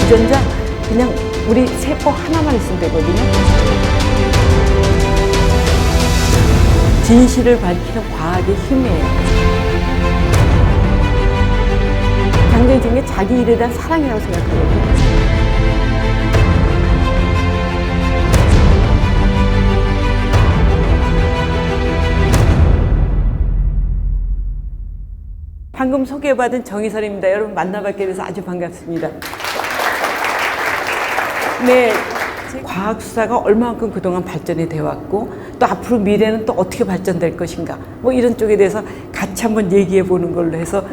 유전자 그냥 우리 세포 하나만 있으면 되거든요. 진실을 밝히는 과학의 힘이에요. 굉장히 중에 자기 일에 대한 사랑이라고 생각하거든요. 방금 소개받은 정희설입니다. 여러분 만나뵙게 돼서 아주 반갑습니다. 네, 과학 수사가 얼마만큼 그동안 발전이 되어 왔고 또 앞으로 미래는 또 어떻게 발전될 것인가 뭐 이런 쪽에 대해서 같이 한번 얘기해 보는 걸로 해서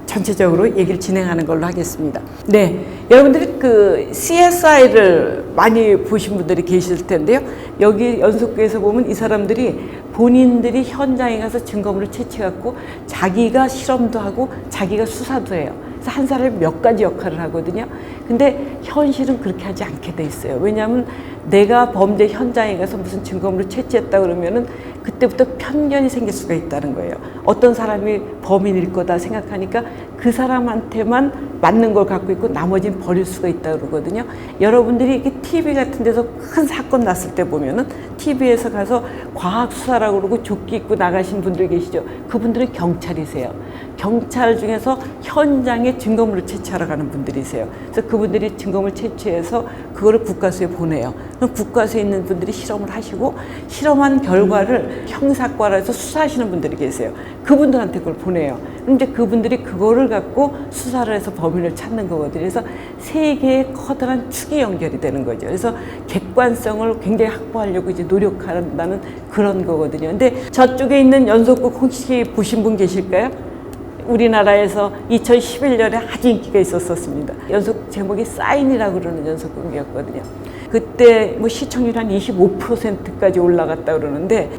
전체적으로 얘기를 진행하는 걸로 하겠습니다. 네, 여러분들이 그 CSI를 많이 보신 분들이 계실 텐데요. 여기 연속구에서 보면 이 사람들이 본인들이 현장에 가서 증거물을 채취해갖고 자기가 실험도 하고 자기가 수사도 해요. 그래서 한 사람이 몇 가지 역할을 하거든요. 근데 현실은 그렇게 하지 않게 돼 있어요. 왜냐하면 내가 범죄 현장에 가서 무슨 증거물을 채취했다 그러면은 그때부터 편견이 생길 수가 있다는 거예요. 어떤 사람이 범인일 거다 생각하니까 그 사람한테만 맞는 걸 갖고 있고 나머지는 버릴 수가 있다 그러거든요. 여러분들이 이렇게 TV 같은 데서 큰 사건 났을 때 보면은 TV에서 가서 과학 수사라고 그러고 조끼 입고 나가신 분들 계시죠. 그분들은 경찰이세요. 경찰 중에서 현장에 증거물을 채취하러 가는 분들이세요. 그래서 그분들이 증거물 채취해서 그거를 국과수에 보내요. 그럼 국과수에 있는 분들이 실험을 하시고 실험한 결과를 형사과라서 수사하시는 분들이 계세요. 그분들한테 그걸 보내요. 그럼 이제 그분들이 그거를 갖고 수사를 해서 범인을 찾는 거거든요. 그래서 세 개의 커다란 축이 연결이 되는 거죠. 그래서 객관성을 굉장히 확보하려고 이제 노력한다는 그런 거거든요. 근데 저쪽에 있는 연속극 혹시 보신 분 계실까요? 우리나라에서 2011년에 아주 인기가 있었습니다. 연속 제목이 사인이라고 그러는 연속극이었거든요. 그때 뭐 시청률 한 25%까지 올라갔다 그러는데,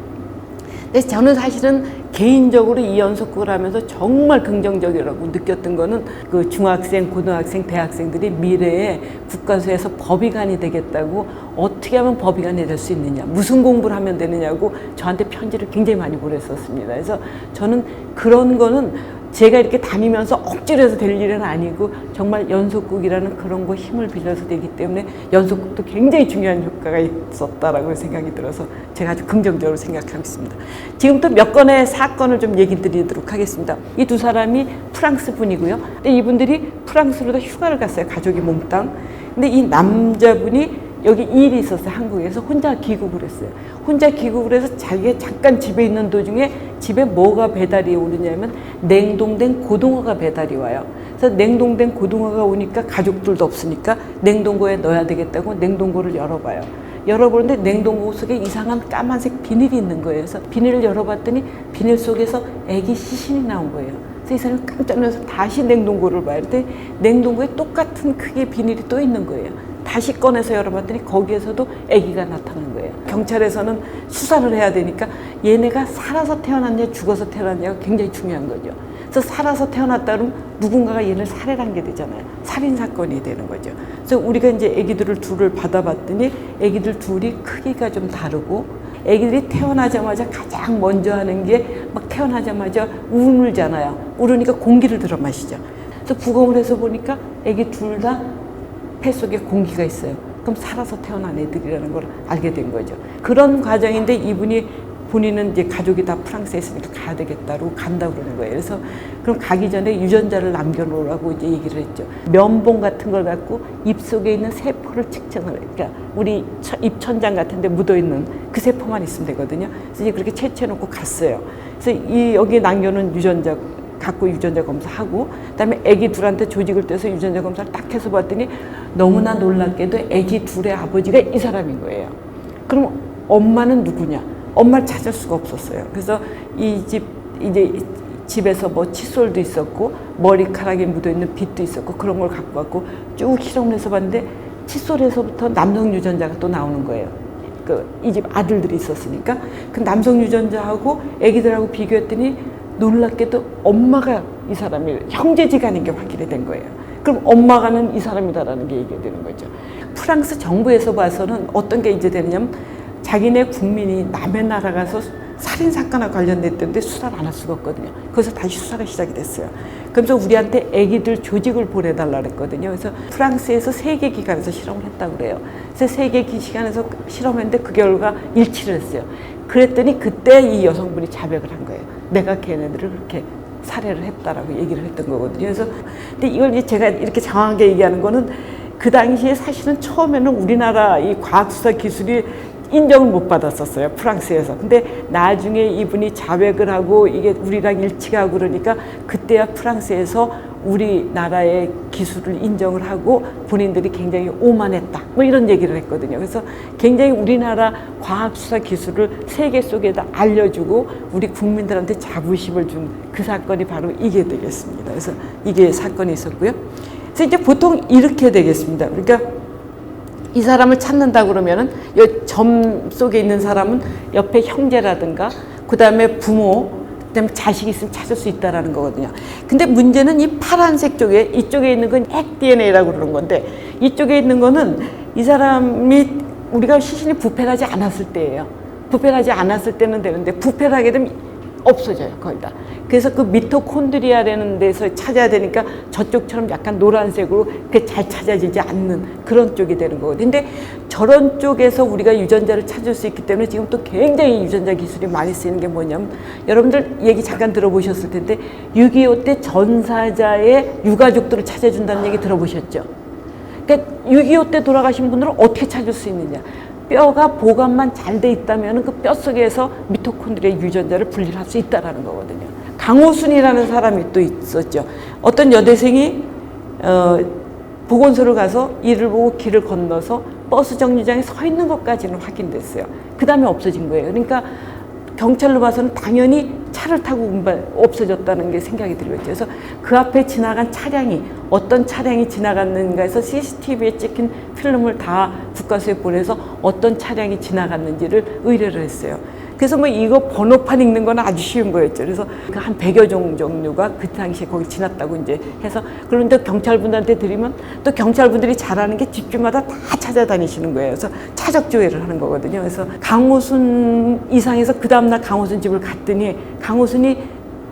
근데 저는 사실은 개인적으로 이 연속극을 하면서 정말 긍정적이라고 느꼈던 거는 그 중학생, 고등학생, 대학생들이 미래에 국가수에서 법의관이 되겠다고 어떻게 하면 법의관이 될 수 있느냐, 무슨 공부를 하면 되느냐고 저한테 편지를 굉장히 많이 보냈었습니다. 그래서 저는 그런 거는 제가 이렇게 다니면서 억지로 해서 될 일은 아니고 정말 연속극이라는 그런 거 힘을 빌려서 되기 때문에 연속극도 굉장히 중요한 효과가 있었다라고 생각이 들어서 제가 아주 긍정적으로 생각하고 있습니다. 지금부터 몇 건의 사건을 좀 얘기 드리도록 하겠습니다. 이 두 사람이 프랑스 분이고요. 근데 이분들이 프랑스로 다 휴가를 갔어요. 가족이 몽땅. 근데 이 남자분이 여기 일이 있었어요. 한국에서 혼자 귀국을 했어요. 혼자 귀국을 해서 자기가 잠깐 집에 있는 도중에 집에 뭐가 배달이 오느냐면 냉동된 고등어가 배달이 와요. 그래서 냉동된 고등어가 오니까 가족들도 없으니까 냉동고에 넣어야 되겠다고 냉동고를 열어봐요. 열어보는데 냉동고 속에 이상한 까만색 비닐이 있는 거예요. 그래서 비닐을 열어봤더니 비닐 속에서 애기 시신이 나온 거예요. 그래서 이 사람이 깜짝 놀라서 다시 냉동고를 봐요. 근데 냉동고에 똑같은 크기의 비닐이 또 있는 거예요. 다시 꺼내서 열어봤더니 거기에서도 아기가 나타난 거예요. 경찰에서는 수사를 해야 되니까 얘네가 살아서 태어났냐 죽어서 태어났냐가 굉장히 중요한 거죠. 그래서 살아서 태어났다 그러면 누군가가 얘를 살해를 한 게 되잖아요. 살인사건이 되는 거죠. 그래서 우리가 이제 아기들을 둘을 받아봤더니 아기들 둘이 크기가 좀 다르고 아기들이 태어나자마자 가장 먼저 하는 게 막 태어나자마자 울잖아요. 울으니까 공기를 들어 마시죠. 그래서 부검을 해서 보니까 아기 둘 다 폐 속에 공기가 있어요. 그럼 살아서 태어난 애들이라는 걸 알게 된 거죠. 그런 과정인데 이분이 본인은 이제 가족이 다 프랑스에 있으니까 가야 되겠다고 간다고 그러는 거예요. 그래서 그럼 가기 전에 유전자를 남겨놓으라고 이제 얘기를 했죠. 면봉 같은 걸 갖고 입 속에 있는 세포를 측정을 해요. 그러니까 우리 입천장 같은 데 묻어있는 그 세포만 있으면 되거든요. 그래서 이제 그렇게 채취해놓고 갔어요. 그래서 여기 남겨놓은 유전자 갖고 유전자 검사하고 그다음에 아기 둘한테 조직을 떼서 유전자 검사를 딱 해서 봤더니 너무나 놀랍게도 아기 둘의 아버지가 이 사람인 거예요. 그럼 엄마는 누구냐? 엄마를 찾을 수가 없었어요. 그래서 이 집에서 뭐 칫솔도 있었고 머리카락에 묻어있는 빗도 있었고 그런 걸 갖고 왔고 쭉 실험을 해서 봤는데 칫솔에서부터 남성 유전자가 또 나오는 거예요. 이 집 아들들이 있었으니까 그 남성 유전자하고 아기들하고 비교했더니 놀랍게도 엄마가 이 사람이 형제지간인 게 확인이 된 거예요. 그럼 엄마가는 이 사람이다라는 게 얘기가 되는 거죠. 프랑스 정부에서 봐서는 어떤 게 이제 되느냐면 자기네 국민이 남의 나라 가서 살인 사건과 관련됐던데 수사를 안 할 수가 없거든요. 거기서 다시 수사가 시작이 됐어요. 그래서 우리한테 애기들 조직을 보내달라 그랬거든요. 그래서 프랑스에서 3개 기관에서 실험을 했다고 그래요. 그래서 3개 기관에서 실험했는데 그 결과 일치를 했어요. 그랬더니 그때 이 여성분이 자백을 한 거예요. 내가 걔네들을 그렇게 살해를 했다라고 얘기를 했던 거거든요. 그래서 근데 이걸 이제 제가 이렇게 장황하게 얘기하는 거는 그 당시에 사실은 처음에는 우리나라 이 과학수사 기술이 인정을 못 받았었어요, 프랑스에서. 근데 나중에 이분이 자백을 하고 이게 우리랑 일치가 하고 그러니까 그때야 프랑스에서 우리나라의 기술을 인정을 하고 본인들이 굉장히 오만했다, 뭐 이런 얘기를 했거든요. 그래서 굉장히 우리나라 과학수사 기술을 세계 속에다 알려주고 우리 국민들한테 자부심을 준 그 사건이 바로 이게 되겠습니다. 그래서 이게 사건이 있었고요. 그래서 이제 보통 이렇게 되겠습니다. 그러니까 이 사람을 찾는다 그러면은 이 점 속에 있는 사람은 옆에 형제라든가 그 다음에 부모, 그다음에 자식이 있으면 찾을 수 있다라는 거거든요. 근데 문제는 이 파란색 쪽에 이쪽에 있는 건 핵 DNA라고 그러는 건데 이쪽에 있는 거는 이 사람이 우리가 시신이 부패하지 않았을 때예요. 부패하지 않았을 때는 되는데 부패하게 되면 없어져요, 거의 다. 그래서 그 미토콘드리아라는 데서 찾아야 되니까 저쪽처럼 약간 노란색으로 그게 잘 찾아지지 않는 그런 쪽이 되는 거거든요. 근데 저런 쪽에서 우리가 유전자를 찾을 수 있기 때문에 지금 또 굉장히 유전자 기술이 많이 쓰이는 게 뭐냐면 여러분들 얘기 잠깐 들어보셨을 텐데 6.25 때 전사자의 유가족들을 찾아준다는 얘기 들어보셨죠? 그러니까 6.25 때 돌아가신 분들은 어떻게 찾을 수 있느냐? 뼈가 보관만 잘 돼 있다면 그 뼈 속에서 미토콘드리아 유전자를 분리할 수 있다는 거거든요. 강호순이라는 사람이 또 있었죠. 어떤 여대생이 보건소를 가서 이를 보고 길을 건너서 버스 정류장에 서 있는 것까지는 확인됐어요. 그 다음에 없어진 거예요. 그러니까 경찰로 봐서는 당연히 차를 타고 없어졌다는 게 생각이 들겠죠. 그래서 그 앞에 지나간 차량이 어떤 차량이 지나갔는가 해서 CCTV에 찍힌 필름을 다 국과수에 보내서 어떤 차량이 지나갔는지를 의뢰를 했어요. 그래서 뭐 이거 번호판 읽는 건 아주 쉬운 거였죠. 그래서 그 한 100여 종 종류가 그 당시에 거기 지났다고 이제 해서 그런데 경찰분들한테 드리면 또 경찰분들이 잘하는 게 집집마다 다 찾아다니시는 거예요. 그래서 차적 조회를 하는 거거든요. 그래서 강호순 이상해서 그 다음날 강호순 집을 갔더니 강호순이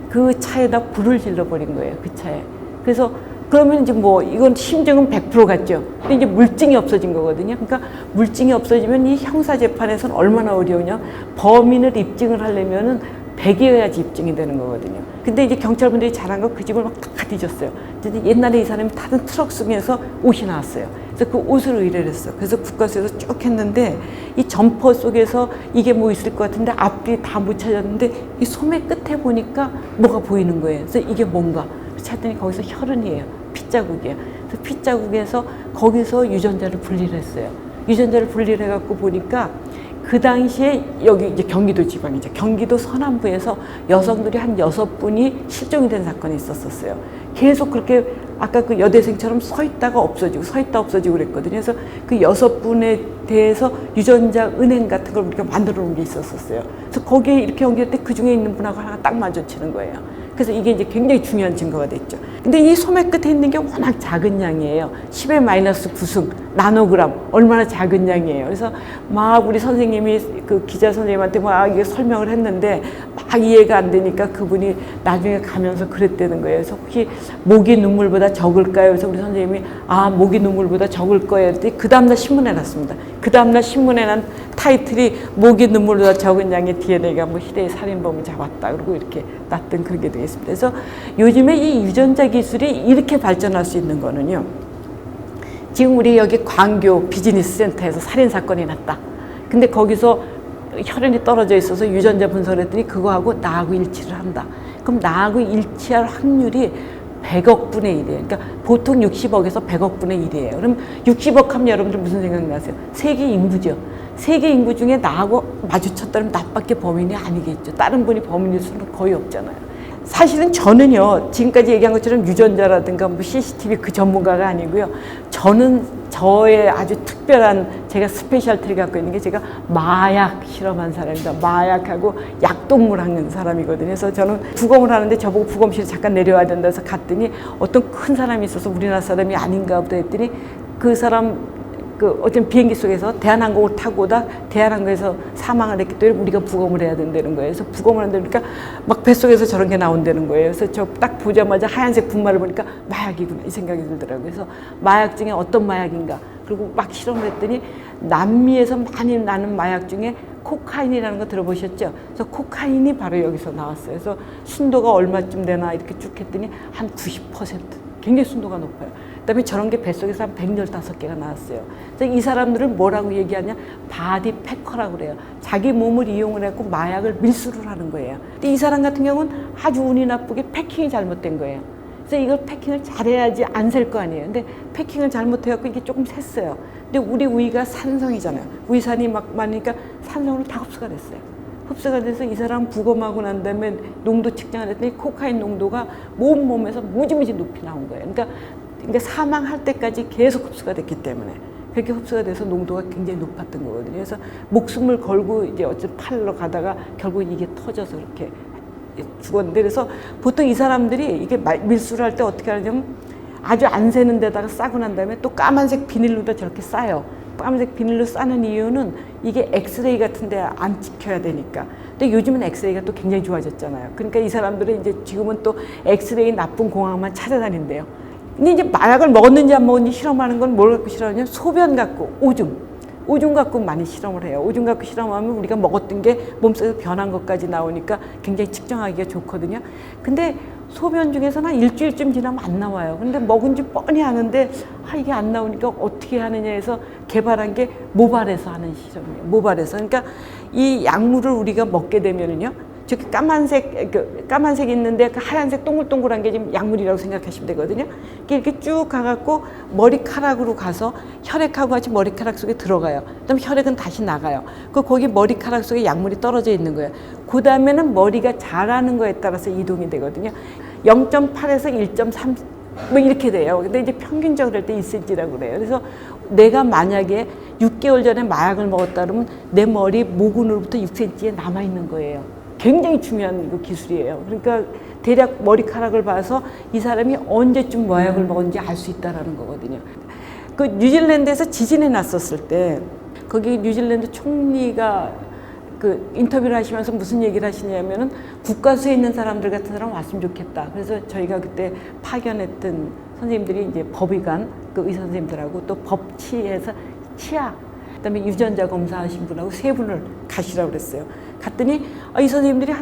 그 차에다 불을 질러버린 거예요. 그 차에. 그래서 그러면 이제 뭐 이건 심증은 100% 같죠. 근데 이제 물증이 없어진 거거든요. 그러니까 물증이 없어지면 이 형사재판에서는 얼마나 어려우냐. 범인을 입증을 하려면은 100이어야지 입증이 되는 거거든요. 근데 이제 경찰분들이 잘한 거 그 집을 막 다 뒤졌어요. 근데 옛날에 이 사람이 타던 트럭 속에서 옷이 나왔어요. 그래서 그 옷을 의뢰를 했어요. 그래서 국과수에서 쭉 했는데 이 점퍼 속에서 이게 뭐 있을 것 같은데 앞뒤 다 못 찾았는데 이 소매 끝에 보니까 뭐가 보이는 거예요. 그래서 이게 뭔가 찾더니 거기서 혈흔이에요. 핏자국이에요. 그래서 핏자국에서 거기서 유전자를 분리를 했어요. 유전자를 분리를 해갖고 보니까 그 당시에 여기 이제 경기도 지방이죠. 경기도 서남부에서 여성들이 한 6분이 실종이 된 사건이 있었어요. 계속 그렇게 아까 그 여대생처럼 서 있다가 없어지고 서 있다 없어지고 그랬거든요. 그래서 그 6분에 대해서 유전자 은행 같은 걸 우리가 만들어 놓은 게 있었어요. 그래서 거기에 이렇게 연결할 때 그 중에 있는 분하고 하나가 딱 마주치는 거예요. 그래서 이게 이제 굉장히 중요한 증거가 됐죠. 근데 이 소매 끝에 있는 게 워낙 작은 양이에요. 10의 마이너스 9승, 나노그램, 얼마나 작은 양이에요. 그래서 막 우리 선생님이 그 기자 선생님한테 막 이게 설명을 했는데 막 이해가 안 되니까 그분이 나중에 가면서 그랬다는 거예요. 그래서 혹시 목이 눈물보다 적을까요? 그래서 우리 선생님이 목이 눈물보다 적을 거예요. 그랬더니 그 다음날 신문에 났습니다. 그 다음날 신문에 난 타이틀이 목이 눈물보다 적은 양의 DNA가 뭐 희대의 살인범을 잡았다. 그리고 이렇게 났던 그런 게 되겠습니다. 그래서 요즘에 이 유전자 기술이 이렇게 발전할 수 있는 거는요. 지금 우리 여기 광교 비즈니스 센터에서 살인 사건이 났다. 근데 거기서 혈흔이 떨어져 있어서 유전자 분석을 했더니 그거하고 나하고 일치를 한다. 그럼 나하고 일치할 확률이 100억 분의 1이에요. 그러니까 보통 60억에서 100억 분의 1이에요. 그럼 60억 하면 여러분들 무슨 생각나세요? 세계 인구죠. 세계 인구 중에 나하고 마주쳤다면 나밖에 범인이 아니겠죠. 다른 분이 범인일 수는 거의 없잖아요. 사실은 저는요, 지금까지 얘기한 것처럼 유전자라든가 뭐 CCTV 그 전문가가 아니고요. 저는 저의 아주 특별한 제가 스페셜티를 갖고 있는 게 제가 마약 실험한 사람입니다. 마약하고 약동물 하는 사람이거든요. 그래서 저는 부검을 하는데 저보고 부검실에 잠깐 내려와야 된다 해서 갔더니 어떤 큰 사람이 있어서 우리나라 사람이 아닌가 보다 했더니 그 사람 그 어떤 비행기 속에서 대한항공을 타고 오다 대한항공에서 사망을 했기 때문에 우리가 부검을 해야 된다는 거예요. 그래서 부검을 한다니까 막 뱃속에서 저런 게 나온다는 거예요. 그래서 저 딱 보자마자 하얀색 분말을 보니까 마약이구나 이 생각이 들더라고요. 그래서 마약 중에 어떤 마약인가 그리고 막 실험을 했더니 남미에서 많이 나는 마약 중에 코카인이라는 거 들어보셨죠? 그래서 코카인이 바로 여기서 나왔어요. 그래서 순도가 얼마쯤 되나 이렇게 쭉 했더니 한 90%. 굉장히 순도가 높아요. 그다음에 저런 게 뱃속에서 한 115개가 나왔어요. 그래서 이 사람들을 뭐라고 얘기하냐? 바디 패커라고 그래요. 자기 몸을 이용을 해서 마약을 밀수를 하는 거예요. 근데 이 사람 같은 경우는 아주 운이 나쁘게 패킹이 잘못된 거예요. 그래서 이걸 패킹을 잘해야지 안 셀 거 아니에요. 근데 패킹을 잘못해갖고 이게 조금 샜어요. 근데 우리 우이가 산성이잖아요. 우이산이 막 많으니까 산성으로 다 흡수가 됐어요. 흡수가 돼서 이 사람 부검하고 난 다음에 농도 측정을 했더니 코카인 농도가 몸에서 무지무지 높이 나온 거예요. 그러니까 사망할 때까지 계속 흡수가 됐기 때문에 그렇게 흡수가 돼서 농도가 굉장히 높았던 거거든요. 그래서 목숨을 걸고 이제 어쨌든 팔로 가다가 결국 이게 터져서 이렇게 죽었는데 그래서 보통 이 사람들이 이게 밀수를 할 때 어떻게 하냐면 아주 안 새는 데다가 싸고 난 다음에 또 까만색 비닐로다 저렇게 싸요. 까만색 비닐로 싸는 이유는 이게 엑스레이 같은 데 안 찍혀야 되니까. 근데 요즘은 엑스레이가 또 굉장히 좋아졌잖아요. 그러니까 이 사람들은 이제 지금은 또 엑스레이 나쁜 공항만 찾아다닌대요. 근데 이제 마약을 먹었는지 안 먹었는지 실험하는 건 뭘 갖고 실험하냐면 소변 갖고 오줌 갖고 많이 실험을 해요. 오줌 갖고 실험하면 우리가 먹었던 게 몸속에서 변한 것까지 나오니까 굉장히 측정하기가 좋거든요. 근데 소변 중에서는 한 일주일쯤 지나면 안 나와요. 근데 먹은지 뻔히 아는데 이게 안 나오니까 어떻게 하느냐 해서 개발한 게 모발에서 하는 실험이에요. 모발에서. 그러니까 이 약물을 우리가 먹게 되면은요. 저기 까만색 있는데 그 하얀색 동글동글한 게 지금 약물이라고 생각하시면 되거든요. 이렇게 쭉 가갖고 머리카락으로 가서 혈액하고 같이 머리카락 속에 들어가요. 그다음 혈액은 다시 나가요. 거기 머리카락 속에 약물이 떨어져 있는 거예요. 그 다음에는 머리가 자라는 거에 따라서 이동이 되거든요. 0.8에서 1.3 뭐 이렇게 돼요. 근데 이제 평균적으로 할 때 1cm라고 그래요. 그래서 내가 만약에 6개월 전에 마약을 먹었다 그러면 내 머리 모근으로부터 6cm에 남아 있는 거예요. 굉장히 중요한 그 기술이에요. 그러니까 대략 머리카락을 봐서 이 사람이 언제쯤 마약을 먹었는지 알 수 있다라는 거거든요. 그 뉴질랜드에서 지진이 났었을 때 거기 뉴질랜드 총리가 그 인터뷰를 하시면서 무슨 얘기를 하시냐면은 국가수에 있는 사람들 같은 사람 왔으면 좋겠다. 그래서 저희가 그때 파견했던 선생님들이 이제 법의관 그 의사 선생님들하고 또 법치에서 치아 그다음에 유전자 검사하신 분하고 세 분을 가시라고 그랬어요. 갔더니 이 선생님들이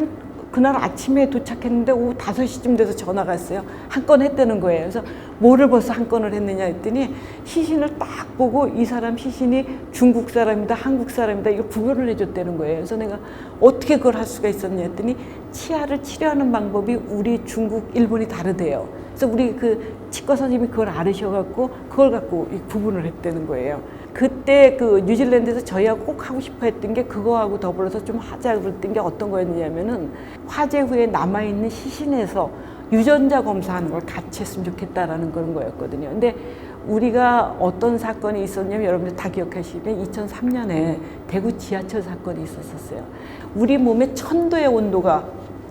그날 아침에 도착했는데 오후 5시쯤 돼서 전화가 왔어요. 한 건 했다는 거예요. 그래서 뭐를 벌써 한 건을 했느냐 했더니 시신을 딱 보고 이 사람 시신이 중국 사람이다 한국 사람이다 이거 구별을 해줬다는 거예요. 그래서 내가 어떻게 그걸 할 수가 있었냐 했더니 치아를 치료하는 방법이 우리 중국 일본이 다르대요. 그래서 우리 그 치과 선생님이 그걸 알으셔갖고 그걸 갖고 구분을 했다는 거예요. 그때 그 뉴질랜드에서 저희하고 꼭 하고 싶어 했던 게 그거하고 더불어서 좀 하자 그랬던 게 어떤 거였냐면은 화재 후에 남아있는 시신에서 유전자 검사하는 걸 같이 했으면 좋겠다라는 그런 거였거든요. 근데 우리가 어떤 사건이 있었냐면 여러분들 다 기억하시면 2003년에 대구 지하철 사건이 있었어요. 우리 몸의 1000도의 온도가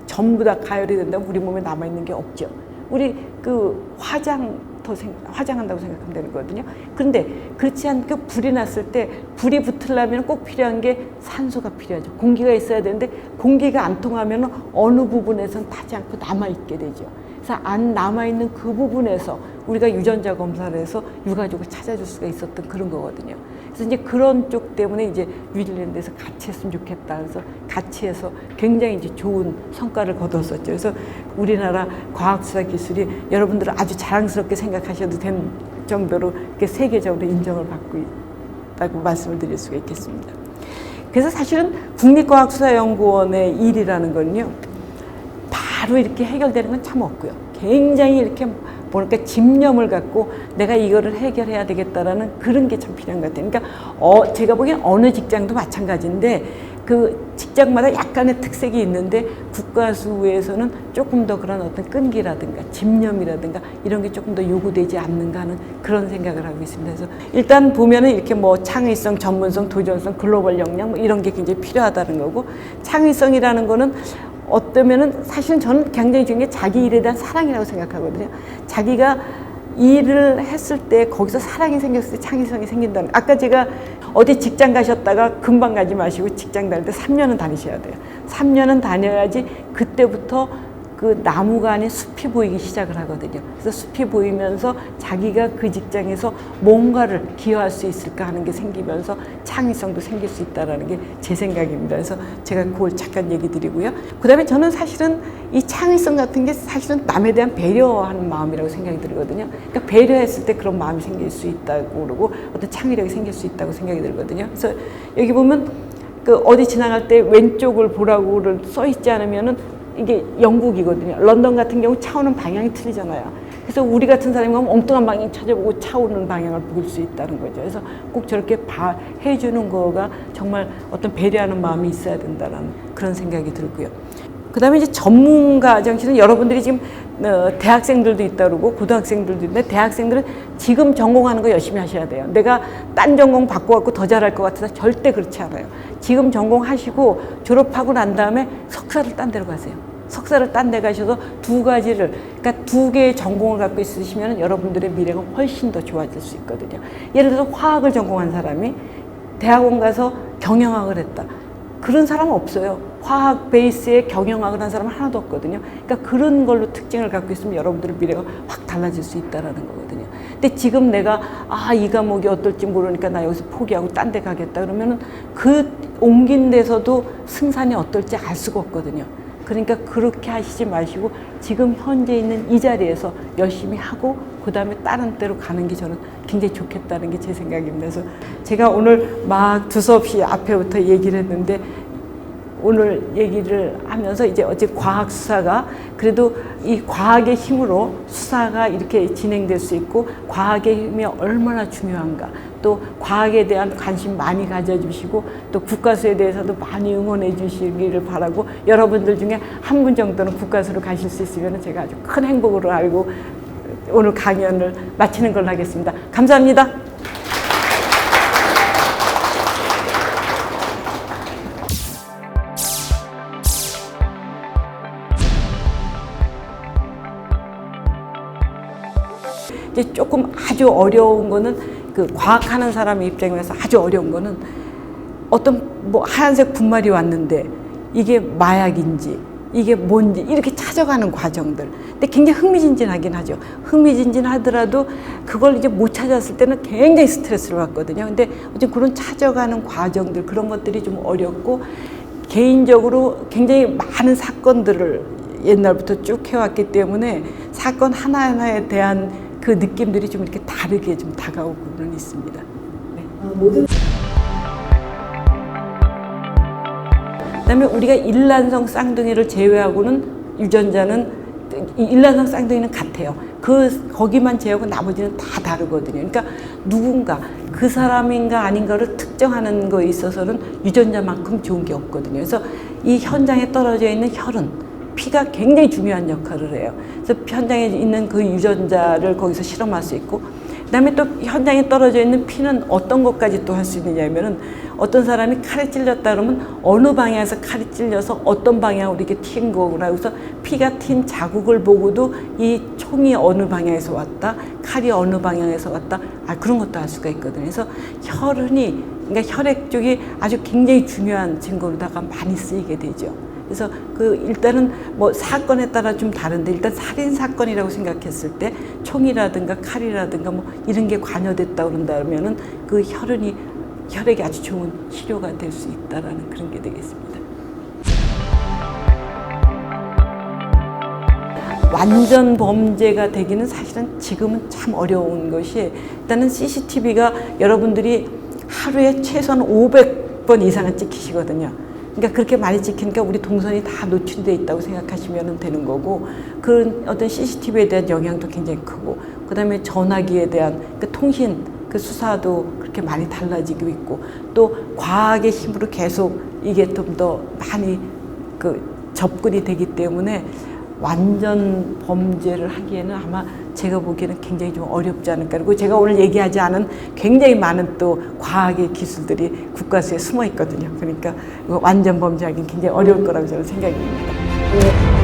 전부 다 가열이 된다면 우리 몸에 남아있는 게 없죠. 우리 그 화장한다고 생각하면 되는 거거든요. 그런데 그렇지 않고 불이 났을 때 불이 붙으려면 꼭 필요한 게 산소가 필요하죠. 공기가 있어야 되는데 공기가 안 통하면 어느 부분에선 타지 않고 남아있게 되죠. 그래서 안 남아있는 그 부분에서 우리가 유전자 검사를 해서 유가족을 찾아줄 수가 있었던 그런 거거든요. 그래서 이제 그런 쪽 때문에 이제 뉴질랜드에서 같이 했으면 좋겠다. 그래서 같이 해서 굉장히 이제 좋은 성과를 거뒀었죠. 그래서 우리나라 과학수사 기술이 여러분들은 아주 자랑스럽게 생각하셔도 된 정도로 이렇게 세계적으로 인정을 받고 있다고 말씀을 드릴 수가 있겠습니다. 그래서 사실은 국립과학수사연구원의 일이라는 건요, 바로 이렇게 해결되는 건 참 없고요. 굉장히 이렇게 뭐랄까 집념을 갖고 내가 이거를 해결해야 되겠다라는 그런 게 참 필요한 것 같아요. 그러니까 제가 보기엔 어느 직장도 마찬가지인데 그 직장마다 약간의 특색이 있는데 국가수에서는 조금 더 그런 어떤 끈기라든가 집념이라든가 이런 게 조금 더 요구되지 않는가 하는 그런 생각을 하고 있습니다. 그래서 일단 보면은 이렇게 뭐 창의성, 전문성, 도전성, 글로벌 역량 뭐 이런 게 굉장히 필요하다는 거고, 창의성이라는 거는 어떠면은 사실은 저는 굉장히 중요한 게 자기 일에 대한 사랑이라고 생각하거든요. 자기가 일을 했을 때 거기서 사랑이 생겼을 때 창의성이 생긴다는. 아까 제가 어디 직장 가셨다가 금방 가지 마시고 직장 다닐 때 3년은 다니셔야 돼요. 3년은 다녀야지 그때부터 그 나무가 아닌 숲이 보이기 시작을 하거든요. 그래서 숲이 보이면서 자기가 그 직장에서 뭔가를 기여할 수 있을까 하는 게 생기면서 창의성도 생길 수 있다는 게 제 생각입니다. 그래서 제가 그걸 잠깐 얘기 드리고요. 그 다음에 저는 사실은 이 창의성 같은 게 사실은 남에 대한 배려하는 마음이라고 생각이 들거든요. 그러니까 배려했을 때 그런 마음이 생길 수 있다고 그러고 어떤 창의력이 생길 수 있다고 생각이 들거든요. 그래서 여기 보면 그 어디 지나갈 때 왼쪽을 보라고 써 있지 않으면은 이게 영국이거든요. 런던 같은 경우 차 오는 방향이 틀리잖아요. 그래서 우리 같은 사람이 가면 엉뚱한 방향 찾아보고 차 오는 방향을 볼 수 있다는 거죠. 그래서 꼭 저렇게 해주는 거가 정말 어떤 배려하는 마음이 있어야 된다는 그런 생각이 들고요. 그 다음에 이제 전문가 정신은 여러분들이 지금 대학생들도 있다 그러고 고등학생들도 있는데 대학생들은 지금 전공하는 거 열심히 하셔야 돼요. 내가 딴 전공 바꿔갖고 더 잘할 것 같아서 절대 그렇지 않아요. 지금 전공하시고 졸업하고 난 다음에 석사를 딴 데로 가세요. 석사를 딴 데 가셔서 두 가지를, 그러니까 두 개의 전공을 갖고 있으시면 여러분들의 미래가 훨씬 더 좋아질 수 있거든요. 예를 들어서 화학을 전공한 사람이 대학원 가서 경영학을 했다. 그런 사람은 없어요. 화학 베이스의 경영학을 한 사람은 하나도 없거든요. 그러니까 그런 걸로 특징을 갖고 있으면 여러분들의 미래가 확 달라질 수 있다는 거거든요. 근데 지금 내가 이 과목이 어떨지 모르니까 나 여기서 포기하고 딴 데 가겠다 그러면은 그 옮긴 데서도 승산이 어떨지 알 수가 없거든요. 그러니까 그렇게 하시지 마시고 지금 현재 있는 이 자리에서 열심히 하고 그 다음에 다른 데로 가는 게 저는 굉장히 좋겠다는 게 제 생각입니다. 그래서 제가 오늘 막 두서없이 앞에부터 얘기를 했는데 오늘 얘기를 하면서 이제 어제 과학 수사가 그래도 이 과학의 힘으로 수사가 이렇게 진행될 수 있고 과학의 힘이 얼마나 중요한가, 또 과학에 대한 관심 많이 가져주시고 또 국가수에 대해서도 많이 응원해 주시기를 바라고, 여러분들 중에 한 분 정도는 국가수로 가실 수 있으면 제가 아주 큰 행복으로 알고 오늘 강연을 마치는 걸로 하겠습니다. 감사합니다. 이제 조금 아주 어려운 거는 그 과학하는 사람의 입장에서 아주 어려운 거는 어떤 뭐 하얀색 분말이 왔는데 이게 마약인지 이게 뭔지 이렇게 찾아가는 과정들. 근데 굉장히 흥미진진하긴 하죠. 흥미진진하더라도 그걸 이제 못 찾았을 때는 굉장히 스트레스를 받거든요. 근데 어쨌든 그런 찾아가는 과정들, 그런 것들이 좀 어렵고, 개인적으로 굉장히 많은 사건들을 옛날부터 쭉 해왔기 때문에 사건 하나하나에 대한 그 느낌들이 좀 이렇게 다르게 좀 다가오고는 있습니다. 네. 그다음에 우리가 일란성 쌍둥이를 제외하고는 유전자는 일란성 쌍둥이는 같아요. 거기만 제외하고 나머지는 다 다르거든요. 그러니까 누군가 그 사람인가 아닌가를 특정하는 거에 있어서는 유전자만큼 좋은 게 없거든요. 그래서 이 현장에 떨어져 있는 혈은 피가 굉장히 중요한 역할을 해요. 그래서 현장에 있는 그 유전자를 거기서 실험할 수 있고, 그다음에 또 현장에 떨어져 있는 피는 어떤 것까지 또 할 수 있느냐면은 어떤 사람이 칼에 찔렸다 그러면 어느 방향에서 칼이 찔려서 어떤 방향으로 이렇게 튄 거구나. 그래서 피가 튄 자국을 보고도 이 총이 어느 방향에서 왔다, 칼이 어느 방향에서 왔다, 그런 것도 알 수가 있거든요. 그래서 혈흔이, 그러니까 혈액 쪽이 아주 굉장히 중요한 증거로다가 많이 쓰이게 되죠. 그래서 일단은 뭐 사건에 따라 좀 다른데, 일단 살인 사건이라고 생각했을 때 총이라든가 칼이라든가 뭐 이런 게 관여됐다 그런다면은 그 혈액이 아주 좋은 치료가 될 수 있다라는 그런 게 되겠습니다. 완전 범죄가 되기는 사실은 지금은 참 어려운 것이, 일단은 CCTV가 여러분들이 하루에 최소한 500번 이상은 찍히시거든요. 그러니까 그렇게 많이 찍히니까 우리 동선이 다 노출되어 있다고 생각하시면 되는 거고, 그런 어떤 CCTV에 대한 영향도 굉장히 크고, 그 다음에 전화기에 대한 그 통신, 그 수사도 그렇게 많이 달라지고 있고, 또 과학의 힘으로 계속 이게 좀 더 많이 접근이 되기 때문에 완전 범죄를 하기에는 아마 제가 보기에는 굉장히 좀 어렵지 않을까. 그리고 제가 오늘 얘기하지 않은 굉장히 많은 또 과학의 기술들이 국가수에 숨어 있거든요. 그러니까 완전 범죄하기는 굉장히 어려울 거라고 저는 생각이 듭니다.